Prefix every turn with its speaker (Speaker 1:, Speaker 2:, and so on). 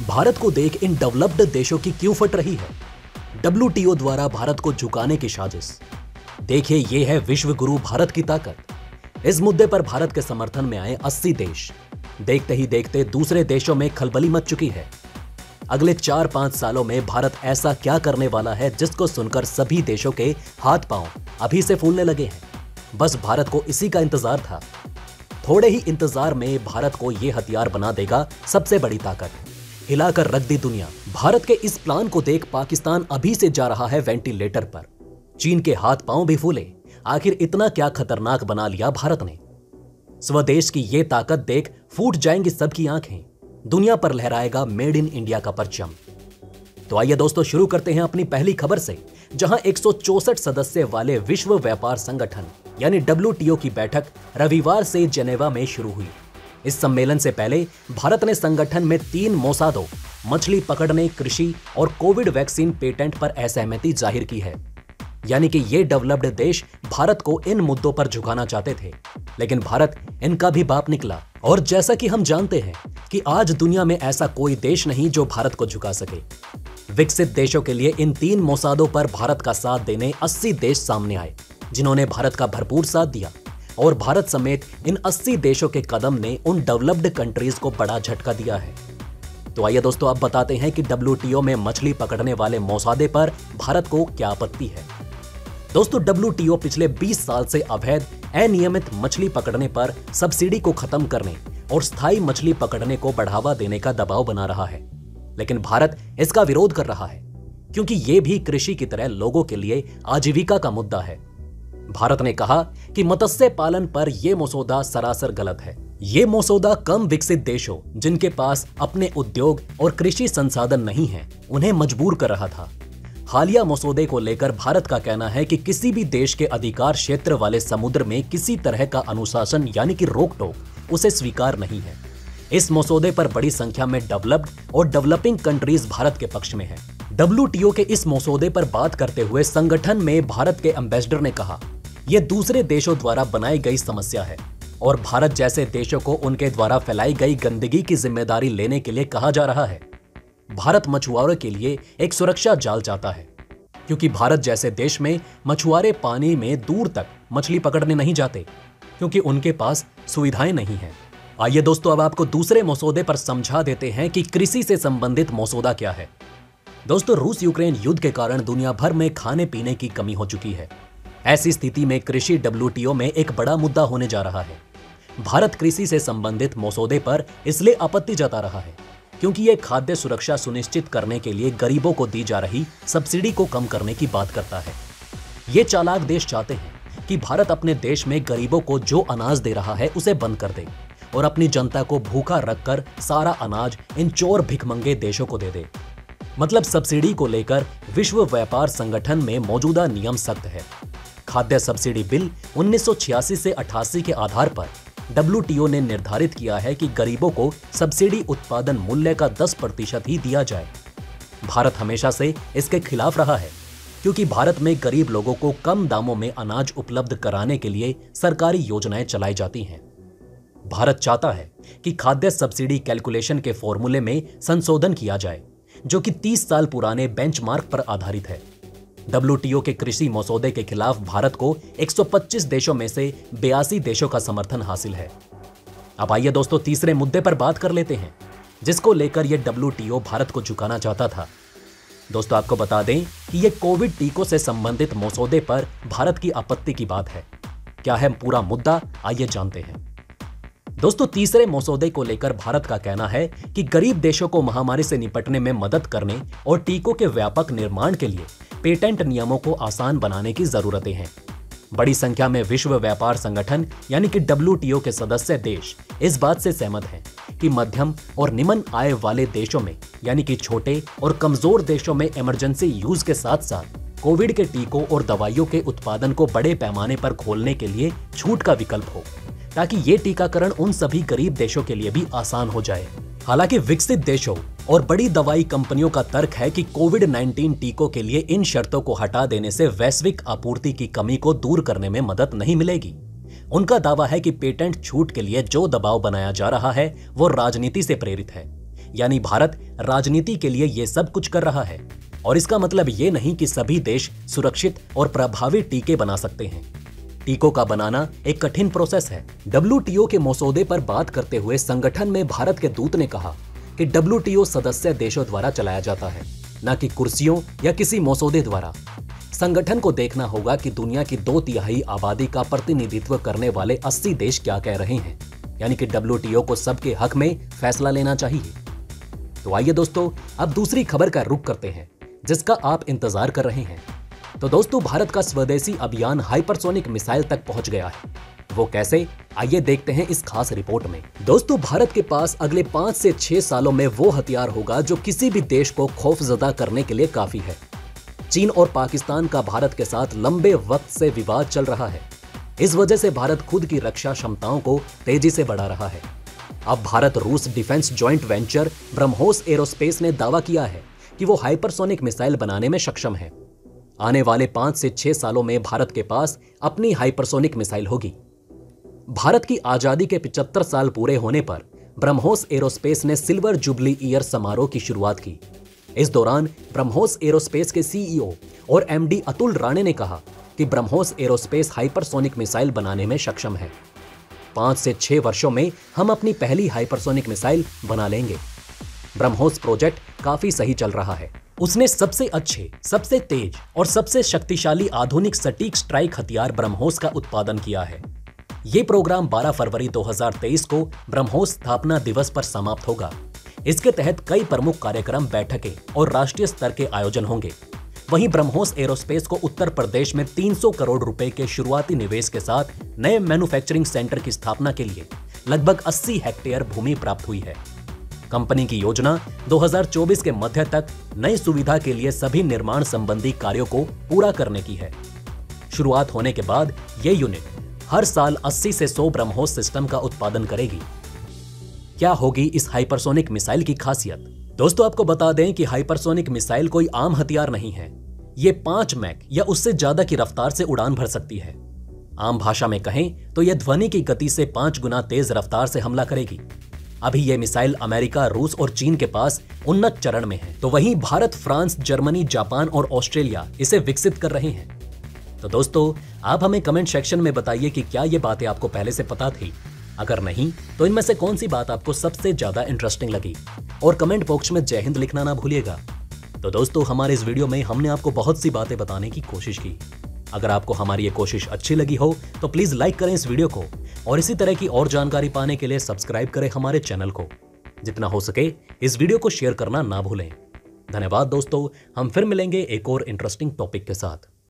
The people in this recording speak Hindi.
Speaker 1: भारत को देख इन डेवलप्ड देशों की क्यों फट रही है? डब्ल्यूटीओ द्वारा भारत को झुकाने की साजिश। देखिए, ये है विश्व गुरु भारत की ताकत। इस मुद्दे पर भारत के समर्थन में आए 80 देश। देखते ही देखते दूसरे देशों में खलबली मच चुकी है। अगले 4-5 सालों में भारत ऐसा क्या करने वाला है जिसको सुनकर सभी देशों के हाथ पांव अभी से फूलने लगे हैं। बस भारत को इसी का इंतजार था। थोड़े ही इंतजार में भारत को यह हथियार बना देगा सबसे बड़ी ताकत, हिलाकर रख दी दुनिया। भारत के इस प्लान को देख पाकिस्तान अभी से जा रहा है वेंटिलेटर पर। चीन के हाथ पांव भी फूले। आखिर इतना क्या खतरनाक बना लिया भारत ने? स्वदेश की ये ताकत देख फूट जाएंगी सबकी आंखें। दुनिया पर लहराएगा मेड इन इंडिया का परचम। तो आइए दोस्तों, शुरू करते हैं अपनी पहली खबर से, जहां 164 सदस्य वाले विश्व व्यापार संगठन यानी डब्ल्यूटीओ की बैठक रविवार से जेनेवा में शुरू हुई। इस सम्मेलन से पहले भारत ने संगठन में 3 मसौदों, मछली पकड़ने, कृषि और कोविड वैक्सीन पेटेंट पर असहमति जाहिर की है। यानी कि ये डेवलप्ड देश भारत को इन मुद्दों पर झुकाना चाहते थे, लेकिन भारत इनका भी बाप निकला। और जैसा कि हम जानते हैं कि आज दुनिया में ऐसा कोई देश नहीं जो भारत को झुका सके। विकसित देशों के लिए इन 3 मसौदों पर भारत का साथ देने 80 देश सामने आए, जिन्होंने भारत का भरपूर साथ दिया। और भारत समेत इन 80 देशों के कदम ने उन डेवलप्ड कंट्रीज को बड़ा झटका दिया है। तो आइए दोस्तों, अब बताते हैं कि डब्ल्यूटीओ में मछली पकड़ने वाले मसौदे पर भारत को क्या आपत्ति है। दोस्तों, डब्ल्यूटीओ पिछले 20 साल से अवैध, अनियमित मछली पकड़ने पर सब्सिडी को खत्म करने और स्थायी मछली पकड़ने को बढ़ावा देने का दबाव बना रहा है। लेकिन भारत इसका विरोध कर रहा है, क्योंकि ये भी कृषि की तरह लोगों के लिए आजीविका का मुद्दा है। भारत ने कहा कि मत्स्य पालन पर यह मसौदा सरासर गलत है। ये मसौदा कम विकसित देशों, जिनके पास अपने उद्योग और कृषि संसाधन नहीं हैं, उन्हें मजबूर कर रहा था। हालिया मसौदे को लेकर भारत का कहना है कि किसी भी देश के अधिकार क्षेत्र वाले समुद्र में किसी तरह का अनुशासन यानी कि रोक टोक उसे स्वीकार नहीं है। इस मसौदे पर बड़ी संख्या में डेवलप्ड और डेवलपिंग कंट्रीज भारत के पक्ष में हैं। डब्ल्यूटीओ के इस मसौदे पर बात करते हुए संगठन में भारत के एम्बेसडर ने कहा, यह दूसरे देशों द्वारा बनाई गई समस्या है और भारत जैसे देशों को उनके द्वारा फैलाई गई गंदगी की जिम्मेदारी लेने के लिए कहा जा रहा है। भारत मछुआरों के लिए एक सुरक्षा जाल चाहता है, क्योंकि भारत जैसे देश में मछुआरे पानी में दूर तक मछली पकड़ने नहीं जाते, क्योंकि उनके पास सुविधाएं नहीं हैं। आइए दोस्तों, अब आपको दूसरे मसौदे पर समझा देते हैं कि कृषि से संबंधित मसौदा क्या है। दोस्तों, रूस यूक्रेन युद्ध के कारण दुनिया भर में खाने पीने की कमी हो चुकी है। ऐसी स्थिति में कृषि डब्ल्यूटीओ में एक बड़ा मुद्दा होने जा रहा है। भारत कृषि से संबंधित मसौदे पर इसलिए आपत्ति जता रहा है क्योंकि यह खाद्य सुरक्षा सुनिश्चित करने के लिए गरीबों को दी जा रही सब्सिडी को कम करने की बात करता है। ये चालाक देश चाहते हैं कि भारत अपने देश में गरीबों को जो अनाज दे रहा है उसे बंद कर दे और अपनी जनता को भूखा रखकर सारा अनाज इन चोर भिखमंगे देशों को दे दे। मतलब सब्सिडी को लेकर विश्व व्यापार संगठन में मौजूदा नियम सख्त है। खाद्य सब्सिडी बिल 1986 से 88 के आधार पर डब्ल्यूटीओ ने निर्धारित किया है कि गरीबों को सब्सिडी उत्पादन मूल्य का 10% ही दिया जाए। भारत हमेशा से इसके खिलाफ रहा है, क्योंकि भारत में गरीब लोगों को कम दामों में अनाज उपलब्ध कराने के लिए सरकारी योजनाएं चलाई जाती हैं। भारत चाहता है कि खाद्य सब्सिडी कैलकुलेशन के फॉर्मूले में संशोधन किया जाए, जो कि 30 साल पुराने बेंचमार्क पर आधारित है। डब्ल्यूटीओ के कृषि मसौदे के खिलाफ भारत को 125 देशों में से 82 देशों का समर्थन हासिल है। अब आइए दोस्तों, तीसरे मुद्दे पर बात कर लेते हैं, जिसको लेकर यह डब्ल्यूटीओ भारत को झुकाना चाहता था। दोस्तों, आपको बता दें कि यह कोविड टीकों से संबंधित मसौदे पर भारत की आपत्ति की बात है। क्या है पूरा मुद्दा, आइए जानते हैं। दोस्तों, तीसरे मसौदे को लेकर भारत का कहना है कि गरीब देशों को महामारी से निपटने में मदद करने और टीकों के व्यापक निर्माण के लिए पेटेंट नियमों को आसान बनाने की जरूरतें हैं। बड़ी संख्या में विश्व व्यापार संगठन यानी कि डब्ल्यूटीओ के सदस्य देश इस बात से सहमत हैं कि मध्यम और निम्न आय वाले देशों में यानी कि छोटे और कमजोर देशों में इमरजेंसी यूज के साथ साथ कोविड के टीकों और दवाइयों के उत्पादन को बड़े पैमाने पर खोलने के लिए छूट का विकल्प हो, ताकि ये टीकाकरण उन सभी गरीब देशों के लिए भी आसान हो जाए। हालांकि विकसित देशों और बड़ी दवाई कंपनियों का तर्क है कि कोविड-19 टीकों के लिए इन शर्तों को हटा देने से वैश्विक आपूर्ति की कमी को दूर करने में मदद नहीं मिलेगी। उनका दावा है कि पेटेंट छूट के लिए जो दबाव बनाया जा रहा है वो राजनीति से प्रेरित है। यानी भारत राजनीति के लिए ये सब कुछ कर रहा है। और इसका मतलब ये नहीं कि सभी देश सुरक्षित और प्रभावी टीके बना सकते हैं। टीकों का बनाना एक कठिन प्रोसेस है। WTO के मसौदे पर बात करते हुए संगठन में भारत के दूत ने कहा कि WTO सदस्य देशों द्वारा चलाया जाता है, न कि कुर्सियों या किसी मसौदे द्वारा। संगठन को देखना होगा कि दुनिया की 2/3 आबादी का प्रतिनिधित्व करने वाले 80 देश क्या कह रहे हैं, यानी कि WTO को सबके हक में फैसला लेना चाहिए। तो आइए दोस्तों, अब दूसरी खबर का रुख करते हैं जिसका आप इंतजार कर रहे हैं। तो दोस्तों, भारत का स्वदेशी अभियान हाइपरसोनिक मिसाइल तक पहुंच गया है। वो कैसे, आइए देखते हैं इस खास रिपोर्ट में। दोस्तों, भारत के पास अगले 5 से 6 सालों में वो हथियार होगा जो किसी भी देश को खौफजदा करने के लिए काफी है। चीन और पाकिस्तान का भारत के साथ लंबे वक्त से विवाद चल रहा है। इस वजह से भारत खुद की रक्षा क्षमताओं को तेजी से बढ़ा रहा है। अब भारत रूस defence joint venture BrahMos aerospace ने दावा किया है कि वो हाइपरसोनिक मिसाइल बनाने में सक्षम है। आने वाले 5 से 6 सालों में भारत के पास अपनी हाइपरसोनिक मिसाइल होगी। भारत की आजादी के 75 साल पूरे होने पर ब्रह्मोस एरोस्पेस ने सिल्वर जुबली ईयर समारोह की शुरुआत की। इस दौरान ब्रह्मोस एरोस्पेस के CEO और MD अतुल राणे ने कहा कि ब्रह्मोस एरोस्पेस हाइपरसोनिक मिसाइल बनाने में सक्षम है। 5 से 6 वर्षों में हम अपनी पहली हाइपरसोनिक मिसाइल बना लेंगे। ब्रह्मोस प्रोजेक्ट काफी सही चल रहा है। उसने सबसे अच्छे, सबसे तेज और सबसे शक्तिशाली आधुनिक सटीक स्ट्राइक हथियार ब्रह्मोस का उत्पादन किया है। ये प्रोग्राम 12 फरवरी 2023 को ब्रह्मोस स्थापना दिवस पर समाप्त होगा। इसके तहत कई प्रमुख कार्यक्रम, बैठकें और राष्ट्रीय स्तर के आयोजन होंगे। वहीं ब्रह्मोस एरोस्पेस को उत्तर प्रदेश में 300 करोड़ रुपए के शुरुआती निवेश के साथ नए मैन्युफैक्चरिंग सेंटर की स्थापना के लिए लगभग 80 हेक्टेयर भूमि प्राप्त हुई है। कंपनी की योजना 2024 के मध्य तक नई सुविधा के लिए सभी निर्माण संबंधी कार्यों को पूरा करने की है। शुरुआत होने के बाद यह यूनिट हर साल 80 से 100 ब्रह्मोस सिस्टम का उत्पादन करेगी। क्या होगी इस हाइपरसोनिक मिसाइल की खासियत? दोस्तों, आपको बता दें कि हाइपरसोनिक मिसाइल कोई आम हथियार नहीं है। ये 5 मैक या उससे ज्यादा की रफ्तार से उड़ान भर सकती है। आम भाषा में कहें तो यह ध्वनि की गति से 5 गुना तेज रफ्तार से हमला करेगी। अभी यह मिसाइल अमेरिका, रूस और चीन के पास उन्नत चरण में है, तो वहीं भारत, फ्रांस, जर्मनी, जापान और ऑस्ट्रेलिया इसे विकसित कर रहे हैं। तो दोस्तों, आप हमें कमेंट सेक्शन में बताइए कि क्या ये बातें आपको पहले से पता थी। अगर नहीं, तो इनमें से कौन सी बात आपको सबसे ज्यादा इंटरेस्टिंग लगी, और कमेंट बॉक्स में जय हिंद लिखना ना भूलिएगा। तो दोस्तों, हमारे इस वीडियो में हमने आपको बहुत सी बातें बताने की कोशिश की। अगर आपको हमारी ये कोशिश अच्छी लगी हो तो प्लीज लाइक करें इस वीडियो को, और इसी तरह की और जानकारी पाने के लिए सब्सक्राइब करें हमारे चैनल को। जितना हो सके इस वीडियो को शेयर करना ना भूलें। धन्यवाद दोस्तों, हम फिर मिलेंगे एक और इंटरेस्टिंग टॉपिक के साथ।